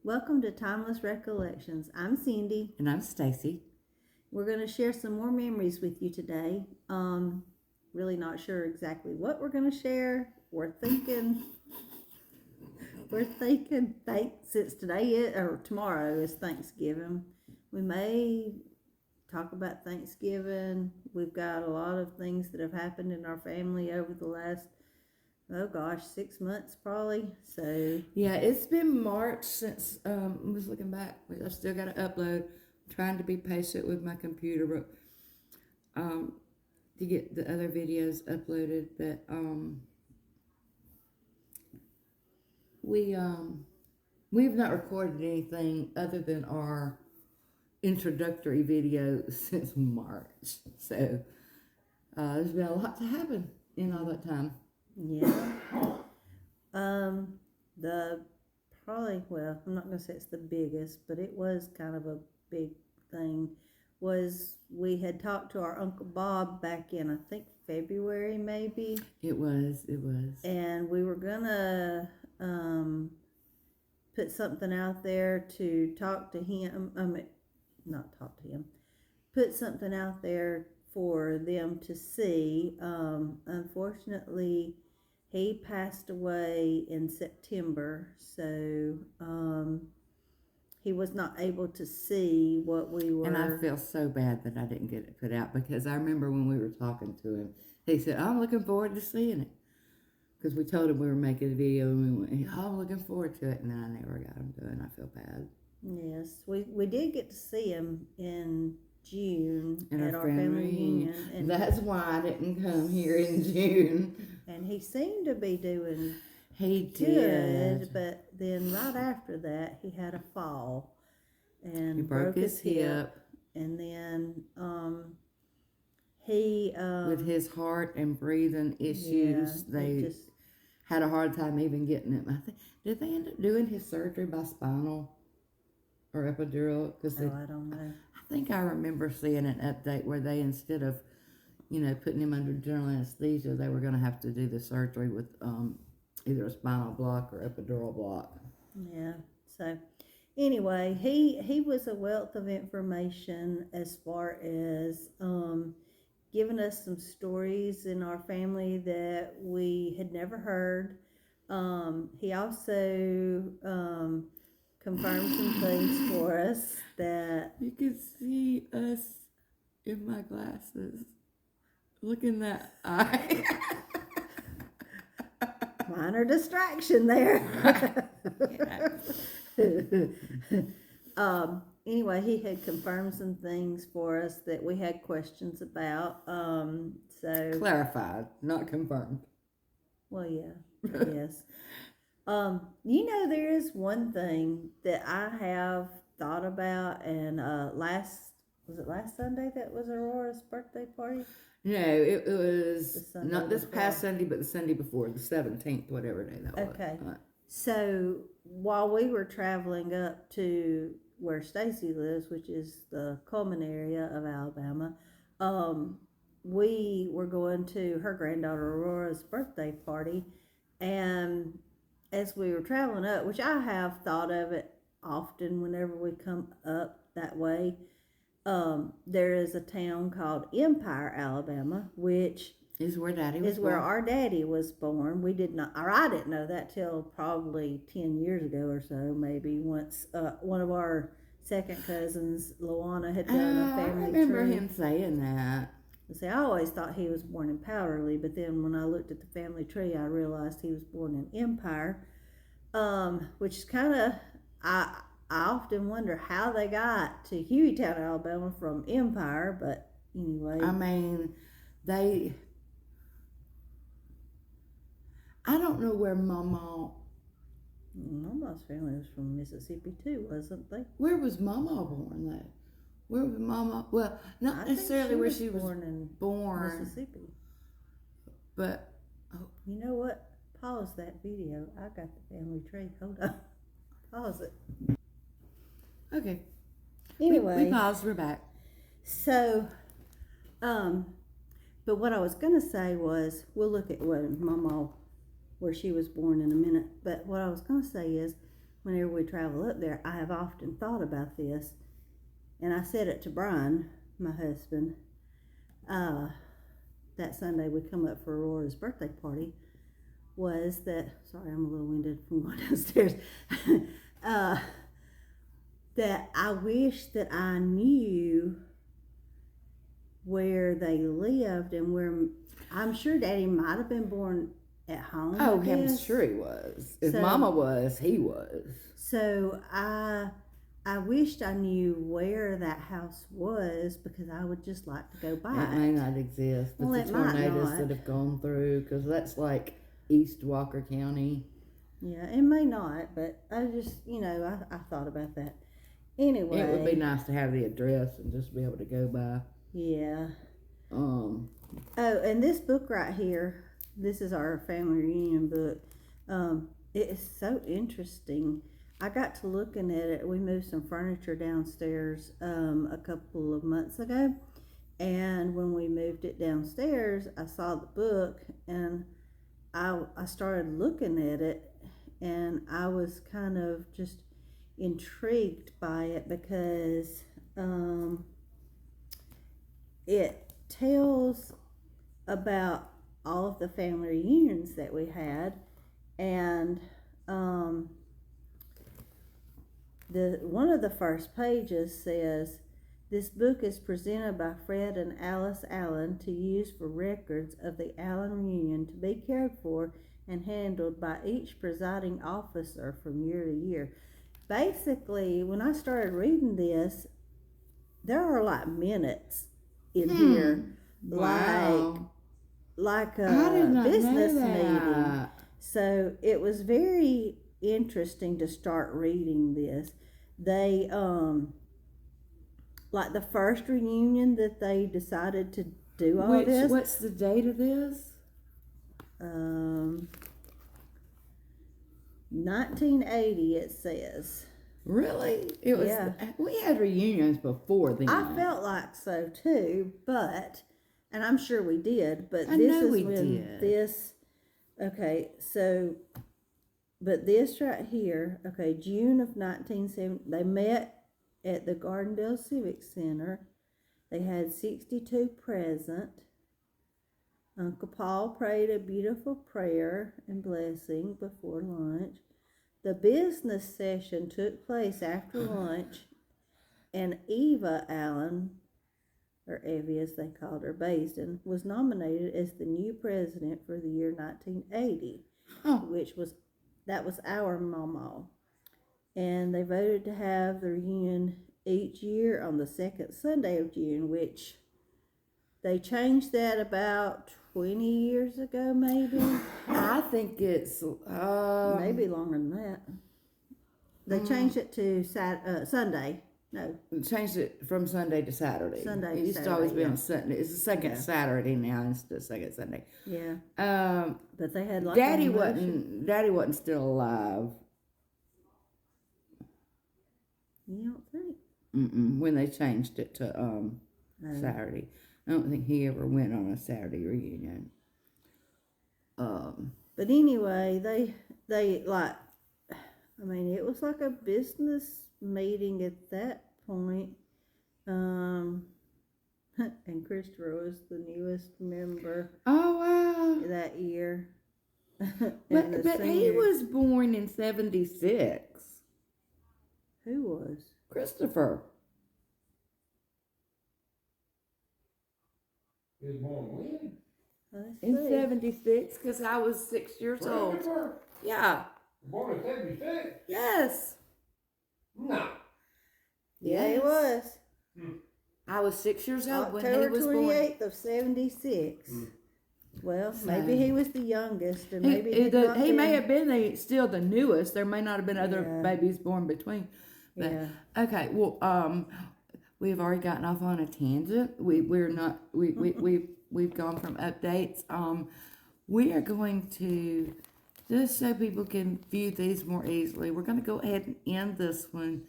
Welcome to Timeless Recollections. I'm Cindy. And I'm Stacy. We're going to share some more memories with you today. Really not sure exactly what we're going to share. We're thinking since tomorrow is Thanksgiving, we may talk about Thanksgiving. We've got a lot of things that have happened in our family over the last 6 months probably. So yeah, it's been March since I was looking back. I still got to upload. I'm trying to be patient with my computer, but to get the other videos uploaded. But we've not recorded anything other than our introductory video since March. So there's been a lot to happen in all that time. Yeah. I'm not going to say it's the biggest, but it was kind of a big thing, was we had talked to our Uncle Bob back in, I think, February maybe. It was. And we were going to put something out there to talk to him. Not talk to him. Put something out there for them to see. Unfortunately, he passed away in September, so he was not able to see what we were. And I feel so bad that I didn't get it put out, because I remember when we were talking to him, he said, I'm looking forward to seeing it. Because we told him we were making a video, and we went, I'm looking forward to it, and then I never got him to it, and I feel bad. Yes, we did get to see him in June at our family reunion. And that's why I didn't come here in June. And he seemed to be doing good, but then right after that he had a fall and he broke his hip. And then he with his heart and breathing issues, they had a hard time even getting him. I think, did they end up doing his surgery by spinal or epidural? I don't know. I think I remember seeing an update where they, instead of, putting him under general anesthesia, they were going to have to do the surgery with either a spinal block or epidural block. Yeah. So anyway, he was a wealth of information as far as giving us some stories in our family that we had never heard. He also confirmed some things for us that you can see us in my glasses. Look in that eye. Minor distraction there. Anyway, he had confirmed some things for us that we had questions about. So clarified, not confirmed. Well, yeah, yes. There is one thing that I have thought about, and last Sunday that was Aurora's birthday party? No, it was not this past Sunday, but the Sunday before, the 17th, whatever day that was. Okay. So while we were traveling up to where Stacy lives, which is the Coleman area of Alabama, we were going to her granddaughter Aurora's birthday party, and as we were traveling up, which I have thought of it often whenever we come up that way, there is a town called Empire, Alabama, which is where our daddy was born. We did not, or I didn't know that till probably 10 years ago or so, maybe, once one of our second cousins, Luana, had done a family tree. I remember him saying that. See, I always thought he was born in Powderly, but then when I looked at the family tree, I realized he was born in Empire, which is kind of, I often wonder how they got to Hueytown, Alabama from Empire, but anyway. I mean, I don't know where Mama's family was from Mississippi too, wasn't they? Where was Mama born, though? Where was Mama? Well, not necessarily where she was born. Mississippi. But, you know what? Pause that video. I got the family tree. Hold on. Pause it. Okay. Anyway. We paused. We're back. So, but what I was going to say was, we'll look at where she was born in a minute. But what I was going to say is, whenever we travel up there, I have often thought about this, and I said it to Brian, my husband, that Sunday we come up for Aurora's birthday party, was that, sorry, I'm a little winded from going downstairs, that I wish that I knew where they lived and where, I'm sure Daddy might have been born at home. Oh, I'm sure he was. If Mama was, he was. So I wished I knew where that house was, because I would just like to go by it. May not exist, but the tornadoes that have gone through, because that's like East Walker County. Yeah, it may not, but I just, I thought about that. Anyway. It would be nice to have the address and just be able to go by. Yeah. Oh, and this book right here, this is our family reunion book. It is so interesting. I got to looking at it. We moved some furniture downstairs a couple of months ago, and when we moved it downstairs, I saw the book, and I started looking at it, and I was kind of just intrigued by it, because it tells about all of the family reunions that we had, and one of the first pages says, "This book is presented by Fred and Alice Allen to use for records of the Allen reunion, to be cared for and handled by each presiding officer from year to year." Basically, when I started reading this, there are like minutes in here, Wow. like a business meeting. So it was very interesting to start reading this. They like the first reunion that they decided to do all this. What's the date of this? 1980, it says. Really? It was. Yeah. We had reunions before then. I felt like so too, but, and I'm sure we did, but this. Okay, so, but this right here. Okay, June of 1970. They met at the Gardendale Civic Center. They had 62 present. Uncle Paul prayed a beautiful prayer and blessing before lunch. The business session took place after lunch, and Eva Allen, or Evie as they called her, Baisden, was nominated as the new president for the year 1980, that was our mama. And they voted to have the reunion each year on the second Sunday of June, which they changed that about 20 years ago, maybe. I think it's maybe longer than that. They changed it to Sunday. No, changed it from Sunday to Saturday. Sunday. It used to always be on Sunday. It's the second Saturday now instead of second Sunday. Yeah. But they had like Daddy wasn't still alive. You don't think? When they changed it to Saturday. I don't think he ever went on a Saturday reunion. But anyway, they like, I mean, it was like a business meeting at that point. And Christopher was the newest member. Oh, wow. That year. But he was born in 76. Who was? Christopher. He was born when? In 76, because I was 6 years old. Yeah. Born in 76? Yes. No. Yeah, he was. I was 6 years old when he October was born. 28th of 76. Well, maybe he was the youngest, and maybe he may have been still the newest. There may not have been other babies born between. But, okay, well, we've already gotten off on a tangent. We've gone from updates. We are going to, just so people can view these more easily, we're going to go ahead and end this one,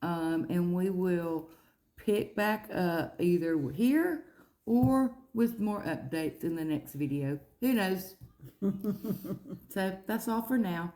and we will pick back up either here or with more updates in the next video. Who knows? So that's all for now.